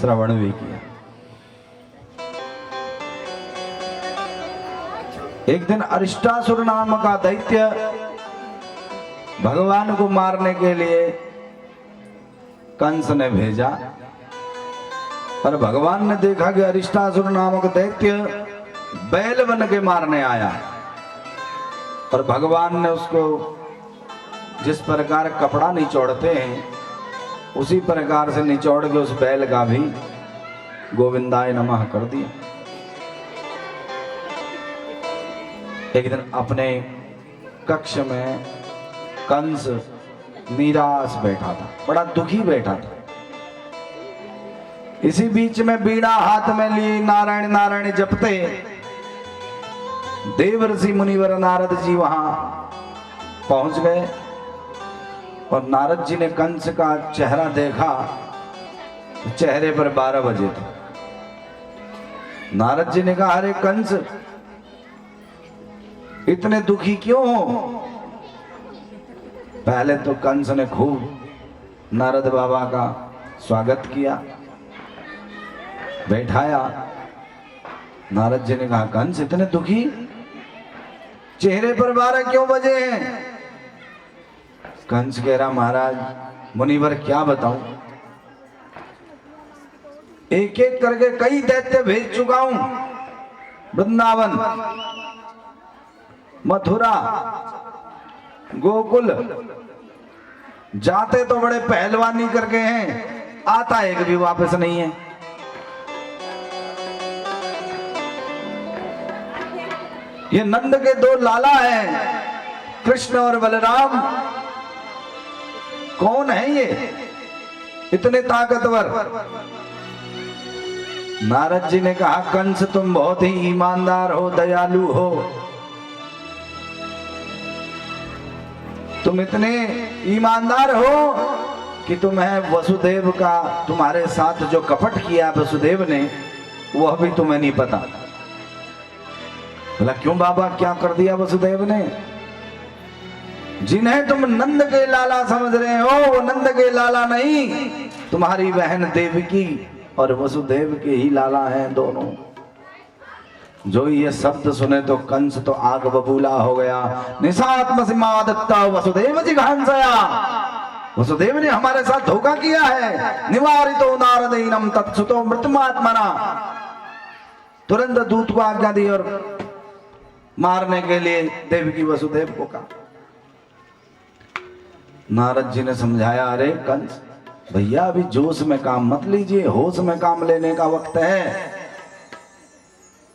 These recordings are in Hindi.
श्रवण भी किया। एक दिन अरिष्टासुर नाम का दैत्य भगवान को मारने के लिए कंस ने भेजा, पर भगवान ने देखा कि अरिष्टासुर नामक दैत्य बैल बन के मारने आया, और भगवान ने उसको जिस प्रकार कपड़ा निचोड़ते हैं उसी प्रकार से निचोड़ के उस बैल का भी गोविंदाय नमः कर दिया। एक दिन अपने कक्ष में कंस निराश बैठा था, बड़ा दुखी बैठा था। इसी बीच में बीड़ा हाथ में लिए नारायण नारायण जपते देवर्षि मुनिवर नारद जी वहां पहुंच गए, और नारद जी ने कंस का चेहरा देखा, चेहरे पर 12 बजे थे। नारद जी ने कहा, अरे कंस इतने दुखी क्यों हो? पहले तो कंस ने खूब नारद बाबा का स्वागत किया, बैठाया। नारद जी ने कहा, कंस इतने दुखी, चेहरे पर 12 क्यों बजे हैं? कंस कह रहा, महाराज मुनिवर क्या बताऊं, एक एक करके कई दैत्य भेज चुका हूं, वृंदावन, मथुरा, गोकुल, जाते तो बड़े पहलवानी करके हैं, आता एक भी वापस नहीं है। ये नंद के 2 लाला हैं, कृष्ण और बलराम, कौन है ये इतने ताकतवर? नारद जी ने कहा, कंस तुम बहुत ही ईमानदार हो, दयालु हो, तुम इतने ईमानदार हो कि तुम्हें वसुदेव का, तुम्हारे साथ जो कपट किया वसुदेव ने, वह भी तुम्हें नहीं पता। बोला, क्यों बाबा, क्या कर दिया वसुदेव ने? जिन्हें तुम नंद के लाला समझ रहे हो, वो नंद के लाला नहीं, तुम्हारी बहन देवकी और वसुदेव के ही लाला हैं दोनों। जो ये शब्द सुने तो कंस तो आग बबूला हो गया। निशात्म सिमादत्ता वसुदेव जी घांसया, वसुदेव ने हमारे साथ धोखा किया है। निवारितो नारदेनम तत्सुतो मृत्युमात्मना, तुरंत दूत को आज्ञा दी और मारने के लिए देवकी वसुदेव को कहा। नारद जी ने समझाया, अरे कंस भैया, अभी जोश में काम मत लीजिए, होश में काम लेने का वक्त है।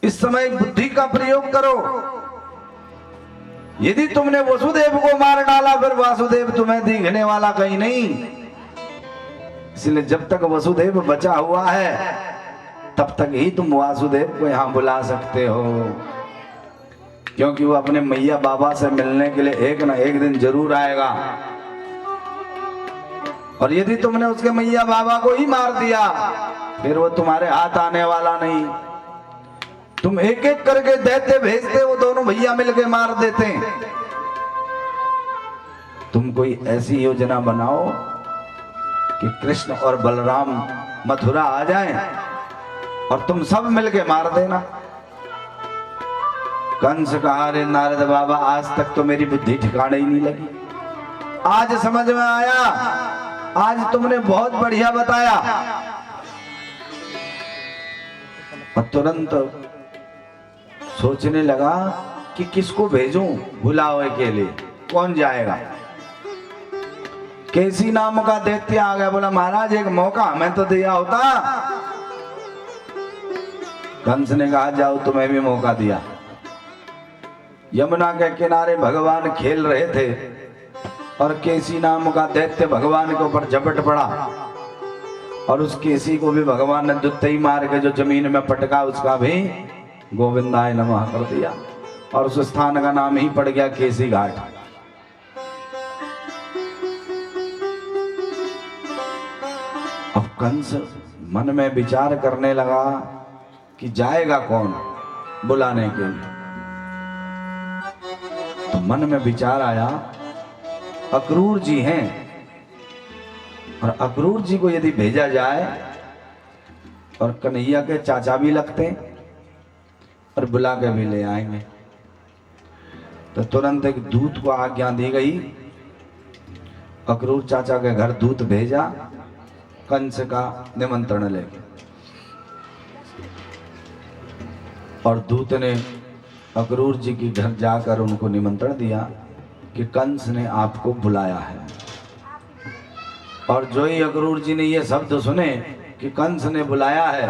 इस समय बुद्धि का प्रयोग करो। यदि तुमने वसुदेव को मार डाला, फिर वासुदेव तुम्हें दिखने वाला कहीं नहीं। इसलिए जब तक वसुदेव बचा हुआ है, तब तक ही तुम वासुदेव को यहां बुला सकते हो, क्योंकि वो अपने मैया बाबा से मिलने के लिए एक ना एक दिन जरूर आएगा। और यदि तुमने उसके मैया बाबा को ही मार दिया, फिर वो तुम्हारे हाथ आने वाला नहीं। तुम एक एक करके दैत्य भेजते, वो दोनों भैया मिलके मार देते। तुम कोई ऐसी योजना बनाओ कि कृष्ण और बलराम मथुरा आ जाएं और तुम सब मिलके मार देना। कंस कहा, अरे नारद बाबा, आज तक तो मेरी बुद्धि ठिकाने ही नहीं लगी, आज समझ में आया, आज तुमने बहुत बढ़िया बताया। और तुरंत सोचने लगा कि किसको भेजूं बुलावे के लिए, कौन जाएगा। केसी नाम का दैत्य आ गया, बोला, महाराज एक मौका हमें तो दिया होता। कंस ने कहा, जाओ, तुम्हें भी मौका दिया। यमुना के किनारे भगवान खेल रहे थे और केसी नाम का दैत्य भगवान के ऊपर झपट पड़ा, और उस केसी को भी भगवान ने दुत्तई मार के जो जमीन में पटका, उसका भी गोविंदाय नमः कर दिया, और उस स्थान का नाम ही पड़ गया केसी घाट। अब कंस मन में विचार करने लगा कि जाएगा कौन बुलाने के लिए। तो मन में विचार आया, अक्रूर जी हैं, और अक्रूर जी को यदि भेजा जाए और कन्हैया के चाचा भी लगते हैं और बुला के भी ले आएंगे। तो तुरंत एक दूत को आज्ञा दी गई, अक्रूर चाचा के घर दूत भेजा कंस का निमंत्रण लेके। और दूत ने अक्रूर जी के घर जाकर उनको निमंत्रण दिया कि कंस ने आपको बुलाया है। और जो ही अक्रूर जी ने ये शब्द सुने कि कंस ने बुलाया है,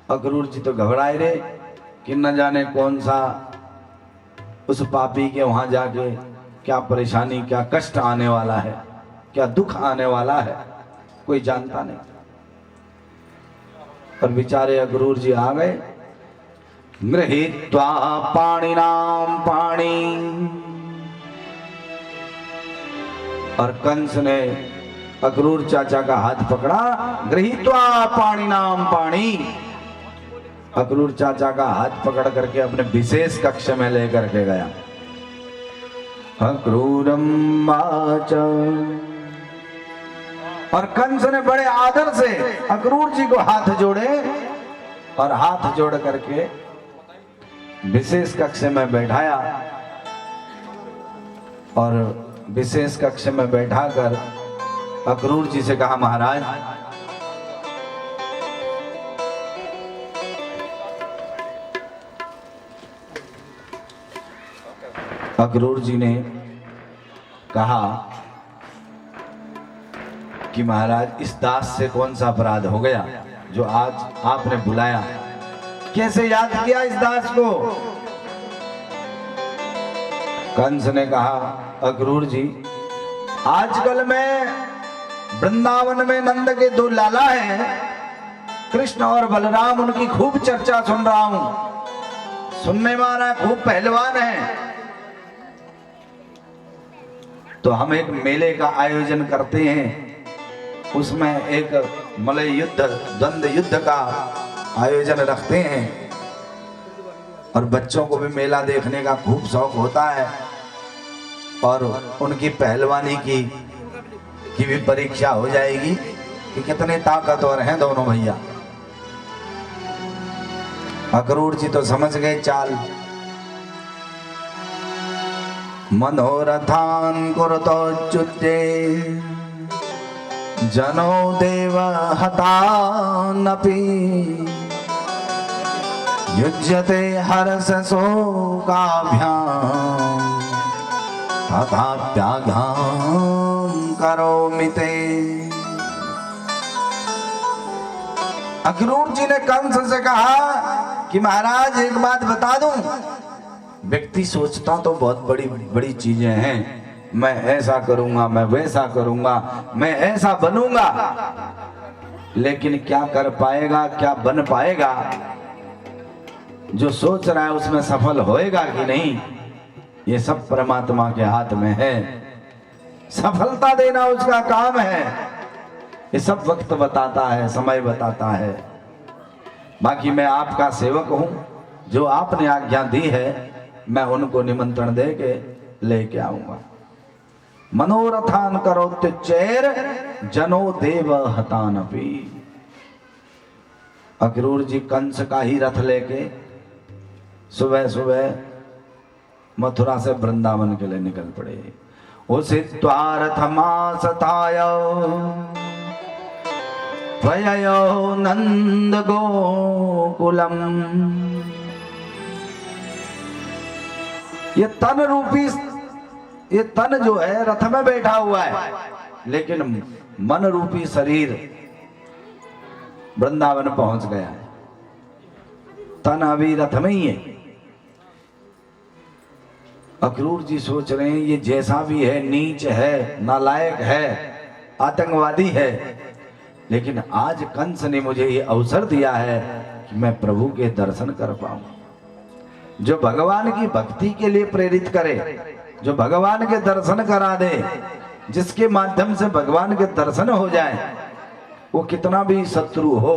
अक्रूर जी तो घबराए रहे कि न जाने कौन सा उस पापी के वहां जाके क्या परेशानी, क्या कष्ट आने वाला है, क्या दुख आने वाला है, कोई जानता नहीं। और बेचारे अक्रूर जी आ गए। गृहीत्वा पाणिनाम पाणी, और कंस ने अक्रूर चाचा का हाथ पकड़ा। गृहीत्वा पाणिनाम पाणी, अक्रूर चाचा का हाथ पकड़ करके अपने विशेष कक्ष में लेकर के गया। अक्रूरम वाच, और कंस ने बड़े आदर से अक्रूर जी को हाथ जोड़े और हाथ जोड़ करके विशेष कक्ष में बैठाया। और विशेष कक्ष में बैठाकर अक्रूर जी से कहा, महाराज अक्रूर जी ने कहा कि महाराज इस दास से कौन सा अपराध हो गया जो आज आपने बुलाया, कैसे याद किया इस दास को। कंस ने कहा, अक्रूर जी आजकल मैं वृंदावन में नंद के दो लाला हैं, कृष्ण और बलराम, उनकी खूब चर्चा सुन रहा हूं। सुनने वाला खूब पहलवान है। तो हम एक मेले का आयोजन करते हैं, उसमें एक मलय युद्ध, द्वंद्व युद्ध का आयोजन रखते हैं। और बच्चों को भी मेला देखने का खूब शौक होता है। और उनकी पहलवानी की भी परीक्षा हो जाएगी कि कितने ताकतवर हैं दोनों भैया। अक्रूर जी तो समझ गए चाल। मनोरथान कुरुतोच्युते जनो देव हतानपि, युज्यते हर्ष शोकाभ्याम तथाप्याघाम करोमि ते। अक्रूर जी ने कंस से कहा कि महाराज एक बात बता दूं, व्यक्ति सोचता तो बहुत बड़ी बड़ी चीजें हैं, मैं ऐसा करूंगा, मैं वैसा करूंगा, मैं ऐसा बनूंगा, लेकिन क्या कर पाएगा, क्या बन पाएगा, जो सोच रहा है उसमें सफल होएगा कि नहीं, ये सब परमात्मा के हाथ में है। सफलता देना उसका काम है। ये सब वक्त बताता है, समय बताता है। बाकी मैं आपका सेवक हूं, जो आपने आज्ञा दी है मैं उनको निमंत्रण दे के लेके आऊंगा। मनोरथान करोत्यचैर जनो देव हतानपि। अक्रूर जी कंस का ही रथ लेके सुबह सुबह मथुरा से वृंदावन के लिए निकल पड़े। उसित्वा रथमासथाय त्वययो नंद गोकुलम। ये तन रूपी, ये तन जो है रथ में बैठा हुआ है, लेकिन मन रूपी शरीर वृंदावन पहुंच गया है। तन अभी रथ में ही है। अक्रूर जी सोच रहे हैं ये जैसा भी है, नीच है, नालायक है, आतंकवादी है, लेकिन आज कंस ने मुझे ये अवसर दिया है कि मैं प्रभु के दर्शन कर पाऊं। जो भगवान की भक्ति के लिए प्रेरित करे, जो भगवान के दर्शन करा दे, जिसके माध्यम से भगवान के दर्शन हो जाए, वो कितना भी शत्रु हो,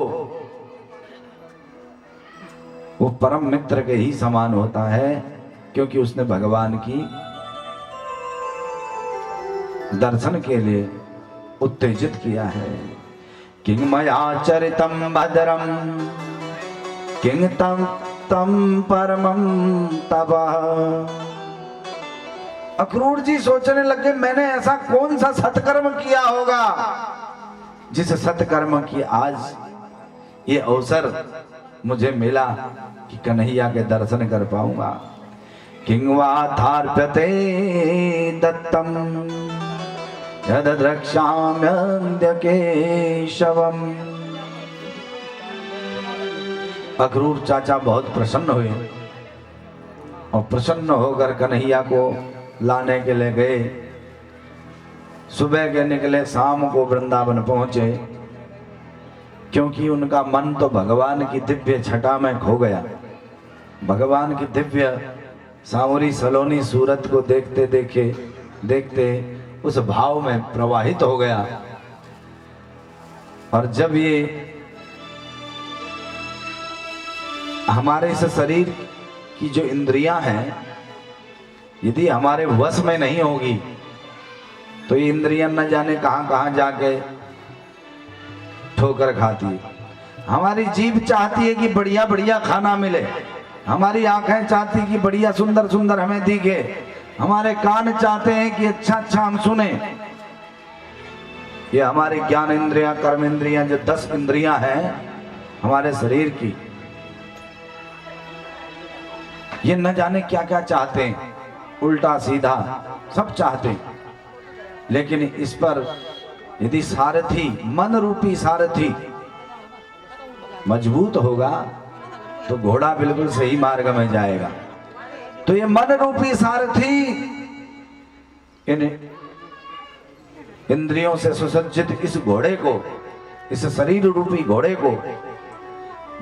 वो परम मित्र के ही समान होता है, क्योंकि उसने भगवान की दर्शन के लिए उत्तेजित किया है। किंग मया चरितम भद्रम किंग तम तम परमम तपः। अक्रूर जी सोचने लगे मैंने ऐसा कौन सा सत्कर्म किया होगा जिस सत्कर्म की आज ये अवसर मुझे मिला कि कन्हैया के दर्शन कर पाऊंगा। किंवा थार्प्यते दत्तम यद द्रक्ष्याम्यद्य केशवम। अक्रूर चाचा बहुत प्रसन्न हुए और प्रसन्न होकर कन्हैया को लाने के लिए गए। सुबह के निकले, शाम को वृंदावन पहुंचे, क्योंकि उनका मन तो भगवान की दिव्य छटा में खो गया। भगवान की दिव्य सांवरी सलोनी सूरत को देखते देखते उस भाव में प्रवाहित हो गया। और जब ये हमारे इस शरीर की जो इंद्रियां हैं यदि हमारे वश में नहीं होगी तो ये इंद्रियां न जाने कहां कहां जाके ठोकर खाती है। हमारी जीभ चाहती है कि बढ़िया बढ़िया खाना मिले, हमारी आंखें चाहती कि बढ़िया सुंदर सुंदर हमें दिखे, हमारे कान चाहते हैं कि अच्छा अच्छा हम सुने। ये हमारे ज्ञान इंद्रियां, कर्म इंद्रियां, जो 10 इंद्रियां हैं हमारे शरीर की, ये न जाने क्या क्या चाहते हैं, उल्टा सीधा सब चाहते हैं। लेकिन इस पर यदि सारथी, मन रूपी सारथी मजबूत होगा तो घोड़ा बिल्कुल सही मार्ग में जाएगा। तो ये मन रूपी सारथी इन इंद्रियों से सुसज्जित इस घोड़े को, इस शरीर रूपी घोड़े को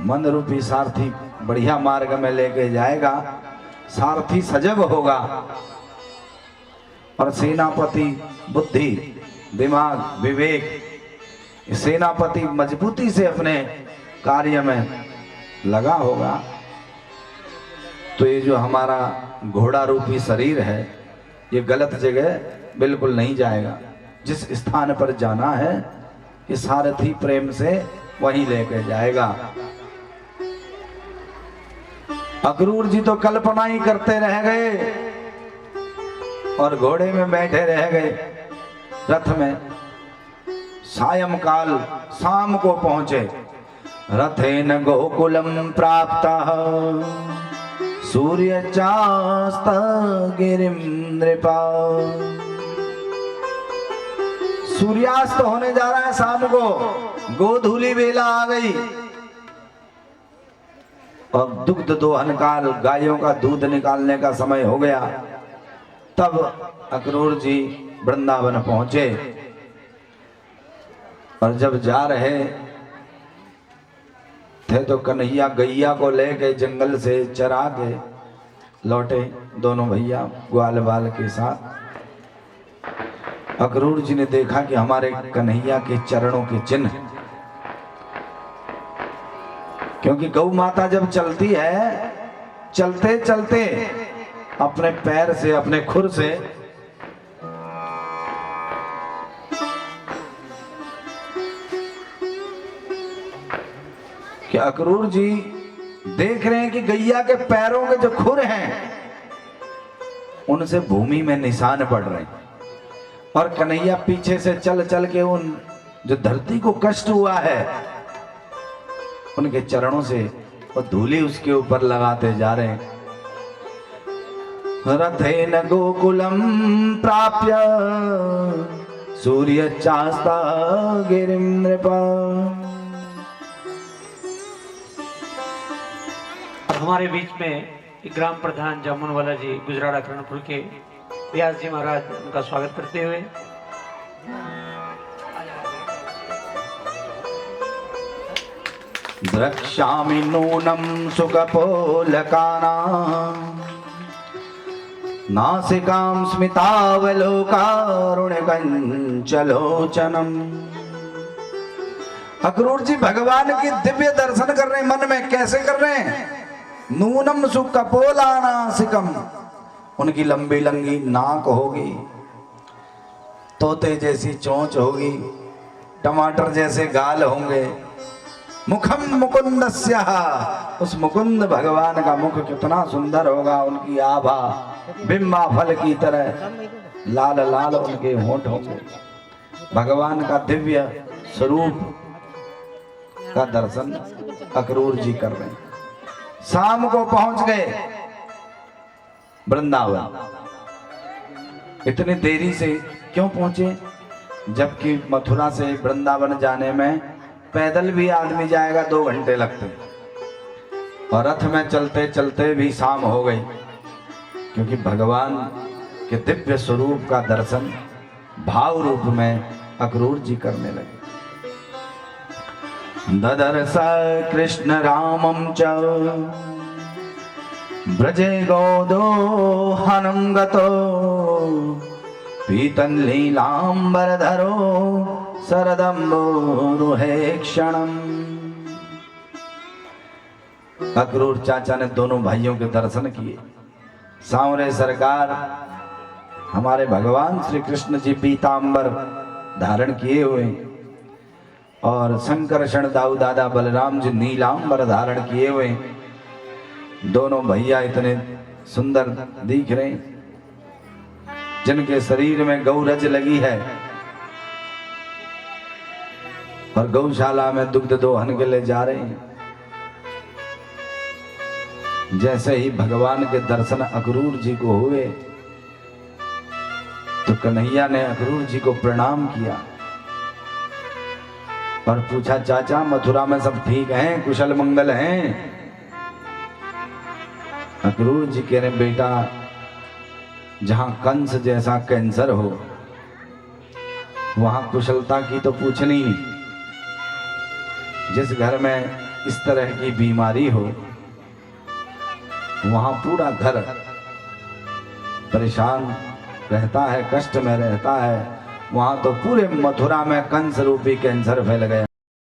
मन रूपी सारथी बढ़िया मार्ग में लेके जाएगा। सारथी सजग होगा और सेनापति बुद्धि, दिमाग, विवेक, सेनापति मजबूती से अपने कार्य में लगा होगा। तो ये जो हमारा घोड़ा रूपी शरीर है ये गलत जगह बिल्कुल नहीं जाएगा। जिस स्थान पर जाना है ये सारथी प्रेम से वहीं लेके जाएगा। अक्रूर जी तो कल्पना ही करते रह गए और घोड़े में बैठे रह गए रथ में। सायंकाल, शाम को पहुंचे। रथेन गोकुलम प्राप्तः सूर्य चास्त गिरिम नृपा। सूर्यास्त होने जा रहा है शाम को, गोधूली बेला आ गई और दुग्ध दोहन काल, गायों का दूध निकालने का समय हो गया। तब अक्रूर जी वृंदावन पहुंचे और जब जा रहे थे तो कन्हैया गैया को लेके जंगल से चरा के लौटे, दोनों भैया ग्वाल बाल के साथ। अक्रूर जी ने देखा कि हमारे कन्हैया के चरणों के चिन्ह, क्योंकि गौ माता जब चलती है चलते चलते अपने पैर से, अपने खुर से कि अक्रूर जी देख रहे हैं कि गैया के पैरों के जो खुर हैं उनसे भूमि में निशान पड़ रहे हैं और कन्हैया पीछे से चल चल के उन जो धरती को कष्ट हुआ है उनके चरणों से वो धूली उसके ऊपर लगाते जा रहे हैं। रथेन गोकुलम प्राप्य सूर्य चास्ता गिरिम नृपा। हमारे बीच में एक ग्राम प्रधान जामुनवाला जी गुजराड़ा करणपुर के व्यास जी महाराज, उनका स्वागत करते हुए द्रक्ष्यामि नूनं सुखपोलकानां नासिकां स्मितावलोकारुणकञ्चलोचनम्। अक्रूर जी भगवान की दिव्य दर्शन कर रहे हैं मन में। कैसे कर रहे हैं? नूनम सुकपोलानासिकम, उनकी लंबी लंबी नाक होगी, तोते जैसी चोंच होगी, टमाटर जैसे गाल होंगे। मुखम मुकुंदस्य, उस मुकुंद भगवान का मुख कितना सुंदर होगा, उनकी आभा बिम्बा फल की तरह लाल लाल उनके होंठ होंगे। भगवान का दिव्य स्वरूप का दर्शन अक्रूर जी कर रहे हैं। शाम को पहुंच गए वृंदावन। इतनी देरी से क्यों पहुंचे, जबकि मथुरा से वृंदावन जाने में पैदल भी आदमी जाएगा 2 घंटे लगते, और रथ में चलते चलते भी शाम हो गई, क्योंकि भगवान के दिव्य स्वरूप का दर्शन भाव रूप में अक्रूर जी करने लगे। ददर्श कृष्ण रामं च ब्रजे गोदोहनं गतो पीतं लीलांबरधरो शरदंबोरुहे क्षणम्। अक्रूर चाचा ने दोनों भाइयों के दर्शन किए। सांवरे सरकार हमारे भगवान श्री कृष्ण जी पीतांबर धारण किए हुए, और शंकरषण दाऊ दादा बलराम जी नीलांबर धारण किए हुए। दोनों भैया इतने सुंदर दिख रहे, जिनके शरीर में गौरज लगी है, और गौशाला में दुग्ध दोहन के लिए जा रहे हैं। जैसे ही भगवान के दर्शन अक्रूर जी को हुए, तो कन्हैया ने अक्रूर जी को प्रणाम किया और पूछा, चाचा मथुरा में सब ठीक हैं, कुशल मंगल हैं? अक्रूर जी कह रहे, बेटा जहां कंस जैसा कैंसर हो, वहां कुशलता की तो पूछनी नहीं। जिस घर में इस तरह की बीमारी हो, वहां पूरा घर परेशान रहता है, कष्ट में रहता है। वहां तो पूरे मथुरा में कंस रूपी कैंसर फैल गया।